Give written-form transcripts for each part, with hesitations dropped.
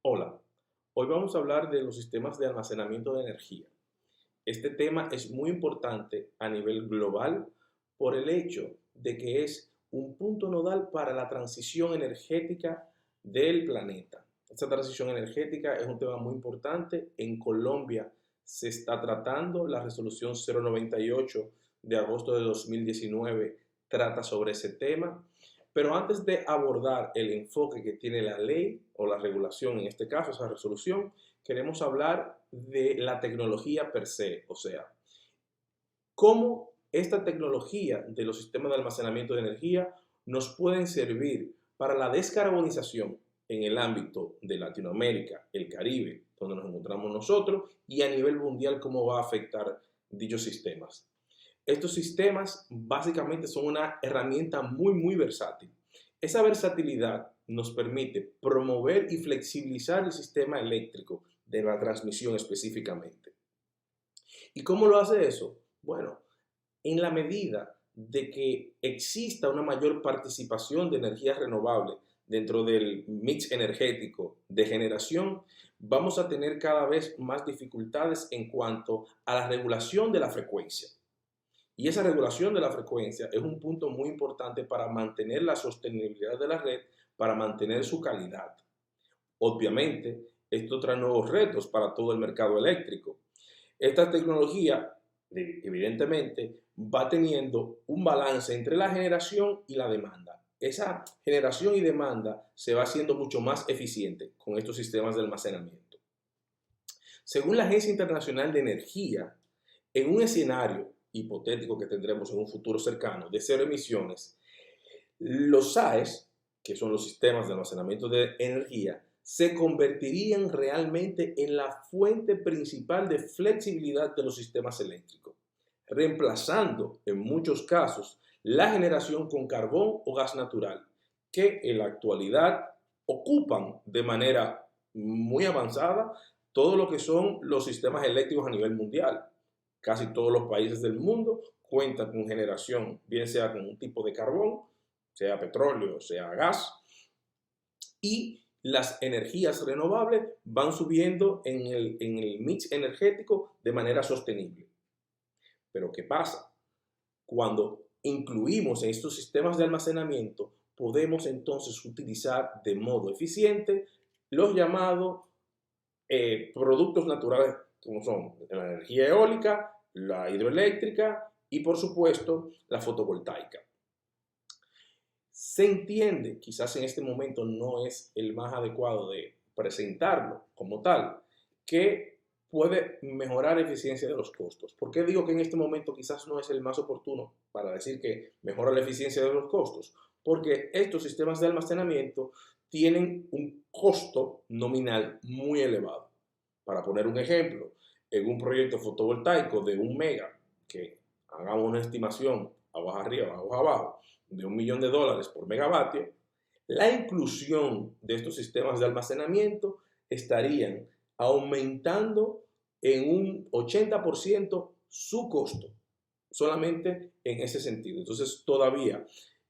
Hola, hoy vamos a hablar de los sistemas de almacenamiento de energía. Este tema es muy importante a nivel global por el hecho de que es un punto nodal para la transición energética del planeta. Esta transición energética es un tema muy importante. En Colombia se está tratando, la resolución 098 de agosto de 2019 trata sobre ese tema. Pero antes de abordar el enfoque que tiene la ley o la regulación, en este caso esa resolución, queremos hablar de la tecnología per se, o sea, cómo esta tecnología de los sistemas de almacenamiento de energía nos pueden servir para la descarbonización en el ámbito de Latinoamérica, el Caribe, donde nos encontramos nosotros, y a nivel mundial cómo va a afectar dichos sistemas. Estos sistemas básicamente son una herramienta muy versátil. Esa versatilidad nos permite promover y flexibilizar el sistema eléctrico de la transmisión específicamente. ¿Y cómo lo hace eso? Bueno, en la medida de que exista una mayor participación de energías renovables dentro del mix energético de generación, vamos a tener cada vez más dificultades en cuanto a la regulación de la frecuencia. Y esa regulación de la frecuencia es un punto muy importante para mantener la sostenibilidad de la red, para mantener su calidad. Obviamente, esto trae nuevos retos para todo el mercado eléctrico. Esta tecnología, evidentemente, va teniendo un balance entre la generación y la demanda. Esa generación y demanda se va haciendo mucho más eficiente con estos sistemas de almacenamiento. Según la Agencia Internacional de Energía, en un escenario hipotético que tendremos en un futuro cercano de cero emisiones, los SAEs, que son los sistemas de almacenamiento de energía, se convertirían realmente en la fuente principal de flexibilidad de los sistemas eléctricos, reemplazando en muchos casos la generación con carbón o gas natural, que en la actualidad ocupan de manera muy avanzada todo lo que son los sistemas eléctricos a nivel mundial. Casi todos los países del mundo cuentan con generación, bien sea con un tipo de carbón, sea petróleo, sea gas, y las energías renovables van subiendo en el mix energético de manera sostenible. Pero ¿qué pasa? Cuando incluimos en estos sistemas de almacenamiento, podemos entonces utilizar de modo eficiente los llamados productos naturales, como son la energía eólica, la hidroeléctrica y, por supuesto, la fotovoltaica. Se entiende, quizás en este momento no es el más adecuado de presentarlo como tal, que puede mejorar la eficiencia de los costos. ¿Por qué digo que en este momento quizás no es el más oportuno para decir que mejora la eficiencia de los costos? Porque estos sistemas de almacenamiento tienen un costo nominal muy elevado. Para poner un ejemplo, en un proyecto fotovoltaico de 1 mega, que hagamos una estimación abajo arriba, abajo abajo, de $1 millón por megavatio, la inclusión de estos sistemas de almacenamiento estarían aumentando en un 80% su costo, solamente en ese sentido. Entonces, todavía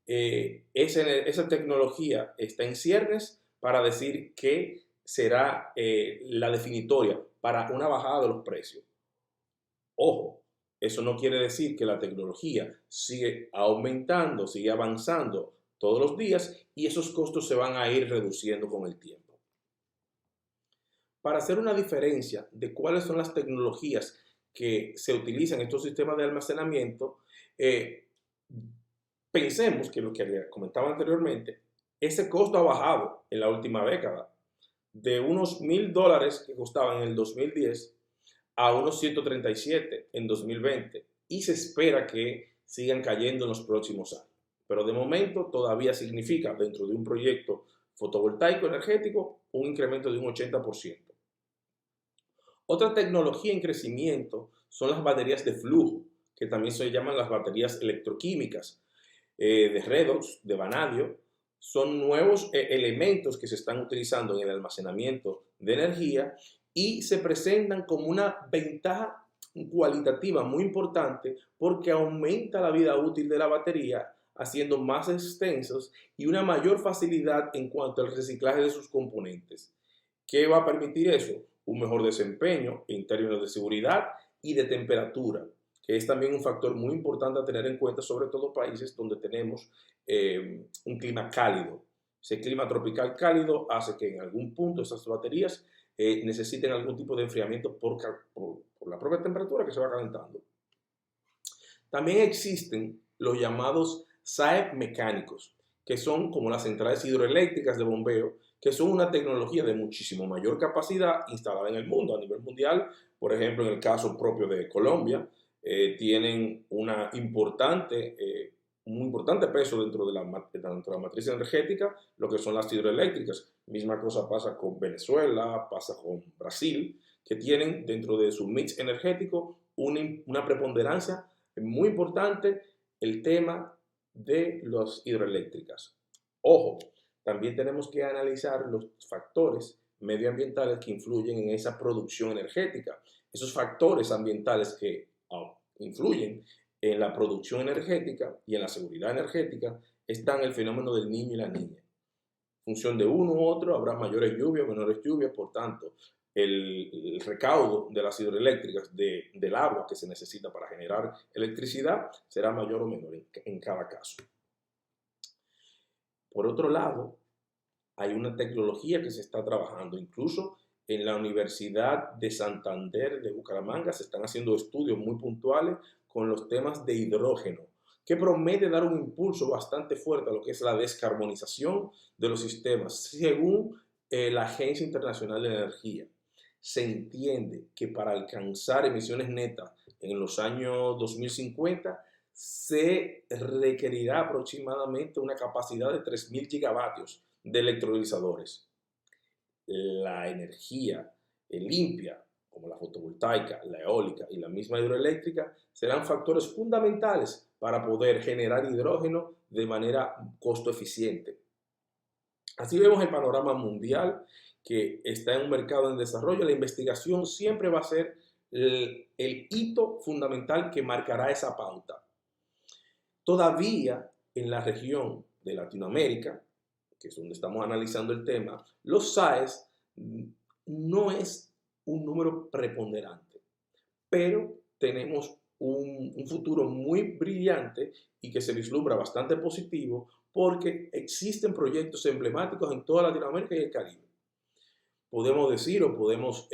esa tecnología está en ciernes para decir que será la definitoria para una bajada de los precios. Ojo, eso no quiere decir que la tecnología sigue aumentando, sigue avanzando todos los días y esos costos se van a ir reduciendo con el tiempo. Para hacer una diferencia de cuáles son las tecnologías que se utilizan en estos sistemas de almacenamiento, pensemos que lo que comentaba anteriormente, ese costo ha bajado en la última década de unos $1,000 que costaban en el 2010 a unos 137 en 2020 y se espera que sigan cayendo en los próximos años. Pero de momento todavía significa dentro de un proyecto fotovoltaico energético un incremento de un 80%. Otra tecnología en crecimiento son las baterías de flujo, que también se llaman las baterías electroquímicas, de redox, de vanadio. Son nuevos elementos que se están utilizando en el almacenamiento de energía y se presentan como una ventaja cualitativa muy importante porque aumenta la vida útil de la batería, haciendo más extensos y una mayor facilidad en cuanto al reciclaje de sus componentes. ¿Qué va a permitir eso? Un mejor desempeño en términos de seguridad y de temperatura, que es también un factor muy importante a tener en cuenta, sobre todo países donde tenemos un clima cálido. Ese clima tropical cálido hace que en algún punto esas baterías necesiten algún tipo de enfriamiento por la propia temperatura que se va calentando. También existen los llamados SAEP mecánicos, que son como las centrales hidroeléctricas de bombeo, que son una tecnología de muchísimo mayor capacidad instalada en el mundo, a nivel mundial. Por ejemplo, en el caso propio de Colombia, tienen un importante peso dentro de la matriz energética, lo que son las hidroeléctricas. Misma cosa pasa con Venezuela, pasa con Brasil, que tienen dentro de su mix energético una preponderancia muy importante el tema de las hidroeléctricas. Ojo, también tenemos que analizar los factores medioambientales que influyen en esa producción energética. Esos factores ambientales que influyen en la producción energética y en la seguridad energética están el fenómeno del niño y la niña. En función de uno u otro habrá mayores lluvias o menores lluvias, por tanto, el recaudo de las hidroeléctricas del agua que se necesita para generar electricidad será mayor o menor en cada caso. Por otro lado, hay una tecnología que se está trabajando, incluso en la Universidad de Santander de Bucaramanga se están haciendo estudios muy puntuales con los temas de hidrógeno, que promete dar un impulso bastante fuerte a lo que es la descarbonización de los sistemas, según la Agencia Internacional de Energía. Se entiende que para alcanzar emisiones netas en los años 2050 se requerirá aproximadamente una capacidad de 3.000 gigavatios de electrolizadores. La energía limpia, como la fotovoltaica, la eólica y la misma hidroeléctrica, serán factores fundamentales para poder generar hidrógeno de manera costo eficiente. Así vemos el panorama mundial que está en un mercado en desarrollo. La investigación siempre va a ser el hito fundamental que marcará esa pauta. Todavía en la región de Latinoamérica, que es donde estamos analizando el tema, los SAES no es un número preponderante, pero tenemos un futuro muy brillante y que se vislumbra bastante positivo porque existen proyectos emblemáticos en toda Latinoamérica y el Caribe. Podemos decir o podemos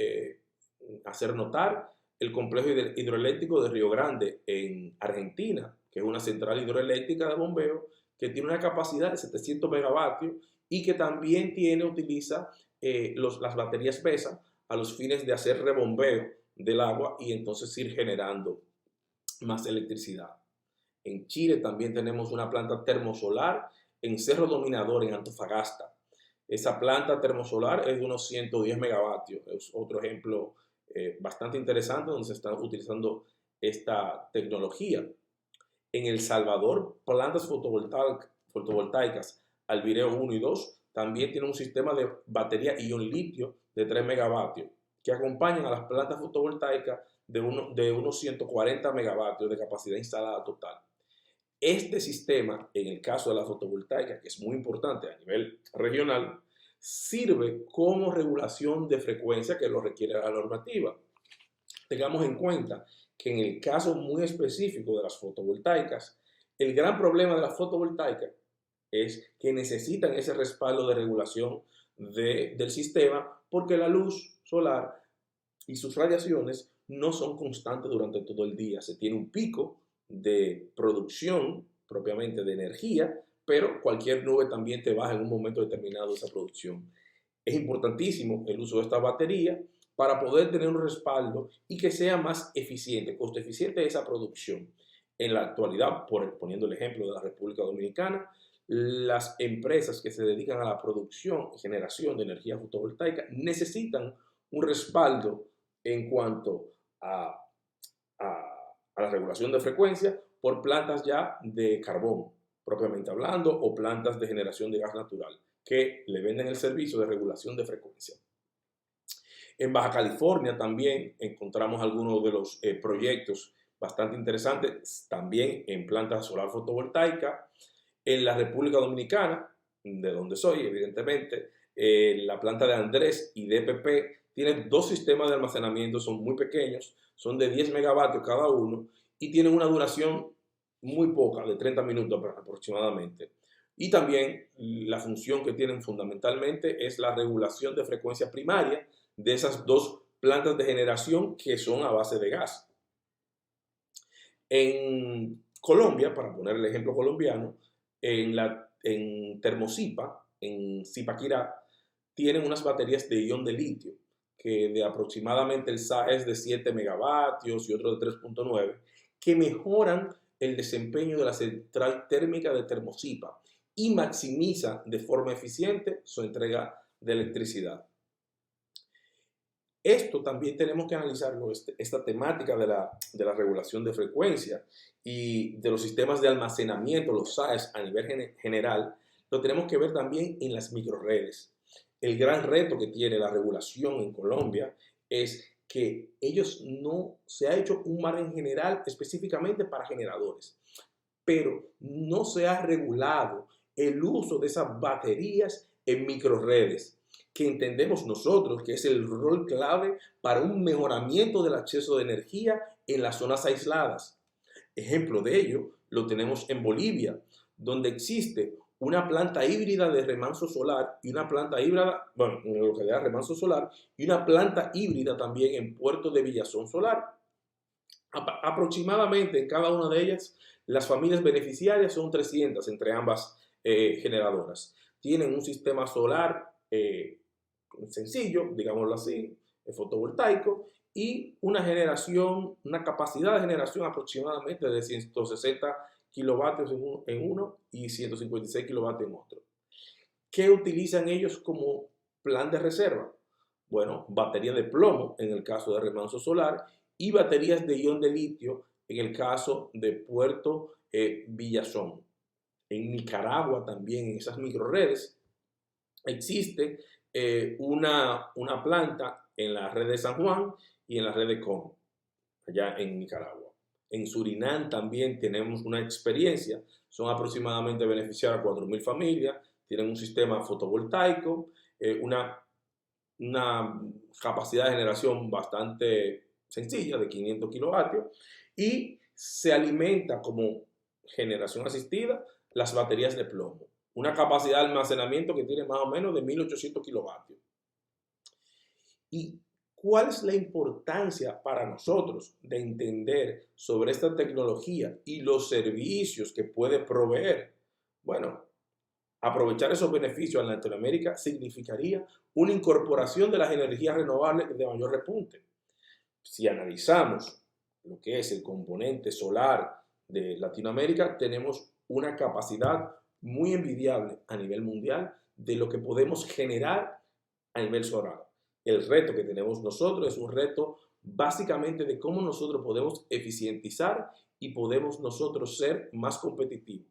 hacer notar el complejo hidroeléctrico de Río Grande en Argentina, que es una central hidroeléctrica de bombeo que tiene una capacidad de 700 megavatios y que también utiliza las baterías PESA a los fines de hacer rebombeo del agua y entonces ir generando más electricidad. En Chile también tenemos una planta termosolar en Cerro Dominador, en Antofagasta. Esa planta termosolar es de unos 110 megavatios. Es otro ejemplo bastante interesante donde se está utilizando esta tecnología. En El Salvador, plantas fotovoltaicas Alvireo 1 y 2 también tienen un sistema de batería ion litio de 3 megavatios que acompañan a las plantas fotovoltaicas de unos 140 megavatios de capacidad instalada total. Este sistema, en el caso de la fotovoltaica, que es muy importante a nivel regional, sirve como regulación de frecuencia que lo requiere la normativa. Tengamos en cuenta que en el caso muy específico de las fotovoltaicas, el gran problema de la fotovoltaica es que necesitan ese respaldo de regulación del sistema porque la luz solar y sus radiaciones no son constantes durante todo el día. Se tiene un pico de producción propiamente de energía, pero cualquier nube también te baja en un momento determinado esa producción. Es importantísimo el uso de esta batería para poder tener un respaldo y que sea más eficiente, costo eficiente esa producción. En la actualidad, poniendo el ejemplo de la República Dominicana, las empresas que se dedican a la producción y generación de energía fotovoltaica necesitan un respaldo en cuanto a la regulación de frecuencia por plantas ya de carbón, propiamente hablando, o plantas de generación de gas natural, que le venden el servicio de regulación de frecuencia. En Baja California también encontramos algunos de los proyectos bastante interesantes, también en plantas solar fotovoltaica. En la República Dominicana, de donde soy, evidentemente, La planta de Andrés y DPP tienen dos sistemas de almacenamiento, son muy pequeños, son de 10 megavatios cada uno y tienen una duración muy poca, de 30 minutos aproximadamente. Y también la función que tienen fundamentalmente es la regulación de frecuencia primaria de esas dos plantas de generación que son a base de gas. En Colombia, para poner el ejemplo colombiano, en Termosipa, en Zipaquirá, tienen unas baterías de ion de litio, que de aproximadamente el SA es de 7 megavatios y otro de 3.9, que mejoran el desempeño de la central térmica de Termosipa y maximiza de forma eficiente su entrega de electricidad. Esto también tenemos que analizarlo, esta temática de la regulación de frecuencia y de los sistemas de almacenamiento, los SAES a nivel general, lo tenemos que ver también en las microredes. El gran reto que tiene la regulación en Colombia es que no se ha hecho un margen general específicamente para generadores, pero no se ha regulado el uso de esas baterías en microredes, que entendemos nosotros que es el rol clave para un mejoramiento del acceso de energía en las zonas aisladas. Ejemplo de ello lo tenemos en Bolivia, donde existe una planta híbrida de remanso solar y una planta híbrida, bueno, en la localidad de Remanso Solar, y una planta híbrida también en Puerto de Villazón Solar. Aproximadamente en cada una de ellas, las familias beneficiarias son 300 entre ambas generadoras. Tienen un sistema solar sencillo, digámoslo así, fotovoltaico, y una capacidad de generación aproximadamente de 160 kilovatios en uno y 156 kilovatios en otro. ¿Qué utilizan ellos como plan de reserva? Bueno, batería de plomo en el caso de Remanso Solar y baterías de ion de litio en el caso de Puerto Villazón. En Nicaragua también, en esas microredes, existe una planta en la red de San Juan y en la red de Com, allá en Nicaragua. En Surinam también tenemos una experiencia, son aproximadamente beneficiarias 4.000 familias, tienen un sistema fotovoltaico, una capacidad de generación bastante sencilla de 500 kilovatios y se alimenta como generación asistida las baterías de plomo. Una capacidad de almacenamiento que tiene más o menos de 1.800 kilovatios. ¿Y cuál es la importancia para nosotros de entender sobre esta tecnología y los servicios que puede proveer? Bueno, aprovechar esos beneficios en Latinoamérica significaría una incorporación de las energías renovables de mayor repunte. Si analizamos lo que es el componente solar de Latinoamérica, tenemos una capacidad muy envidiable a nivel mundial de lo que podemos generar a nivel solar. El reto que tenemos nosotros es un reto básicamente de cómo nosotros podemos eficientizar y podemos nosotros ser más competitivos.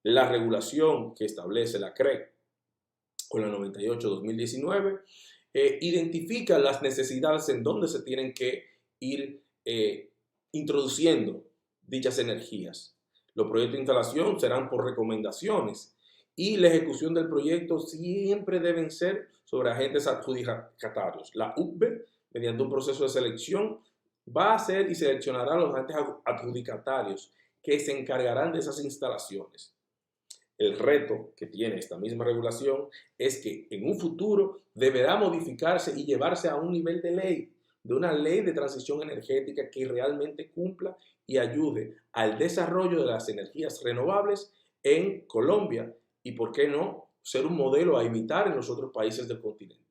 La regulación que establece la CREC con la 98-2019 identifica las necesidades en donde se tienen que ir introduciendo dichas energías. Los proyectos de instalación serán por recomendaciones y la ejecución del proyecto siempre deben ser sobre agentes adjudicatarios. La UCBE, mediante un proceso de selección, va a hacer y seleccionará a los agentes adjudicatarios que se encargarán de esas instalaciones. El reto que tiene esta misma regulación es que en un futuro deberá modificarse y llevarse a un nivel de ley, de una ley de transición energética que realmente cumpla y ayude al desarrollo de las energías renovables en Colombia y, ¿por qué no?, ser un modelo a imitar en los otros países del continente.